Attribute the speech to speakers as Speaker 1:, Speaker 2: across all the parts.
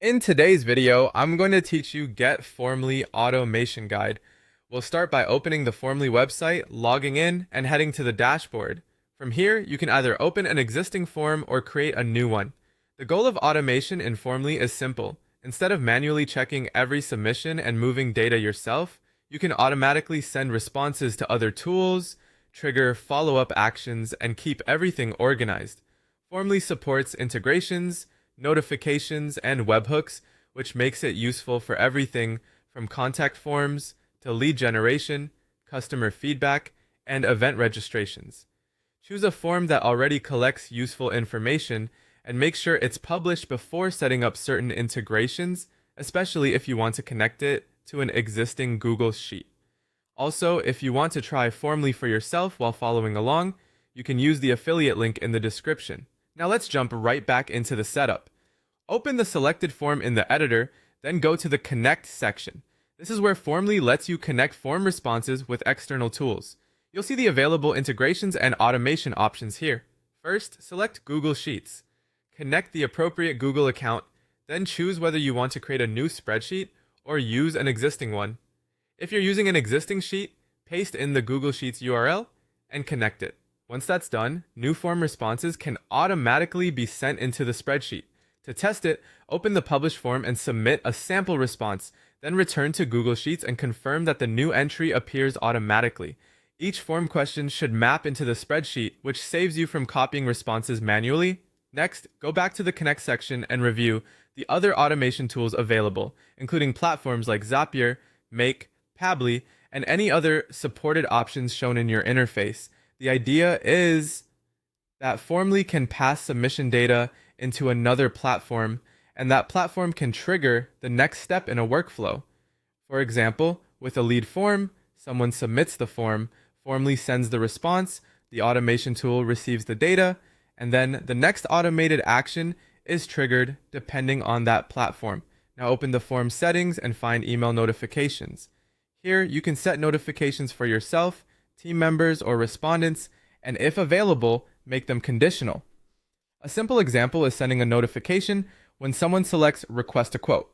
Speaker 1: In today's video, I'm going to teach you GetFormly Automation Guide. We'll start by opening the Formly website, logging in, and heading to the dashboard. From here, you can either open an existing form or create a new one. The goal of automation in Formly is simple. Instead of manually checking every submission and moving data yourself, you can automatically send responses to other tools, trigger follow-up actions, and keep everything organized. Formly supports integrations, notifications, and webhooks, which makes it useful for everything from contact forms to lead generation, customer feedback, and event registrations. Choose a form that already collects useful information and make sure it's published before setting up certain integrations, especially if you want to connect it to an existing Google Sheet. Also, if you want to try Formly for yourself while following along, you can use the affiliate link in the description. Now let's jump right back into the setup. Open the selected form in the editor, then go to the Connect section. This is where Formly lets you connect form responses with external tools. You'll see the available integrations and automation options here. First, select Google Sheets. Connect the appropriate Google account, then choose whether you want to create a new spreadsheet or use an existing one. If you're using an existing sheet, paste in the Google Sheets URL and connect it. Once that's done, new form responses can automatically be sent into the spreadsheet. To test it, open the published form and submit a sample response, then return to Google Sheets and confirm that the new entry appears automatically. Each form question should map into the spreadsheet, which saves you from copying responses manually. Next, go back to the Connect section and review the other automation tools available, including platforms like Zapier, Make, Pabbly, and any other supported options shown in your interface. The idea is that Formly can pass submission data into another platform, and that platform can trigger the next step in a workflow. For example, with a lead form, someone submits the form, Formly sends the response, the automation tool receives the data, and then the next automated action is triggered depending on that platform. Now open the form settings and find email notifications. Here, you can set notifications for yourself, team members, or respondents, and if available, make them conditional. A simple example is sending a notification when someone selects Request a Quote,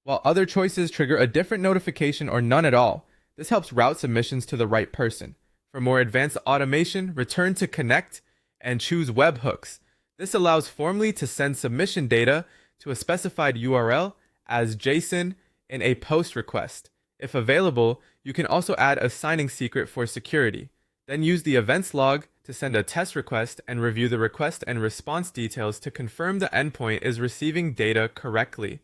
Speaker 1: while other choices trigger a different notification or none at all. This helps route submissions to the right person. For more advanced automation, return to Connect and choose webhooks. This allows Formly to send submission data to a specified URL as JSON in a post request. If available, you can also add a signing secret for security. Then use the events log to send a test request and review the request and response details to confirm the endpoint is receiving data correctly.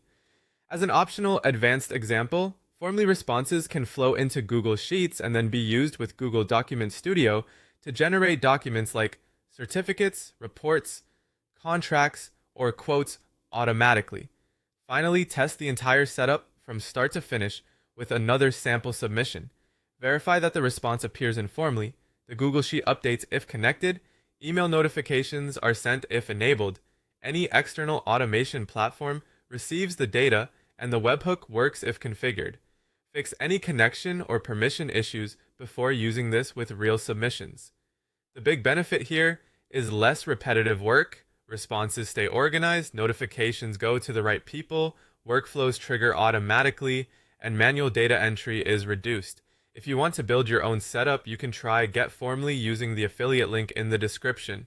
Speaker 1: As an optional advanced example, Formly responses can flow into Google Sheets and then be used with Google Document Studio to generate documents like certificates, reports, contracts, or quotes automatically. Finally, test the entire setup from start to finish with another sample submission. Verify that the response appears in Formly. The Google Sheet updates if connected, email notifications are sent if enabled, any external automation platform receives the data, and the webhook works if configured. Fix any connection or permission issues before using this with real submissions. The big benefit here is less repetitive work, responses stay organized, notifications go to the right people, workflows trigger automatically, and manual data entry is reduced. If you want to build your own setup, you can try GetFormly using the affiliate link in the description.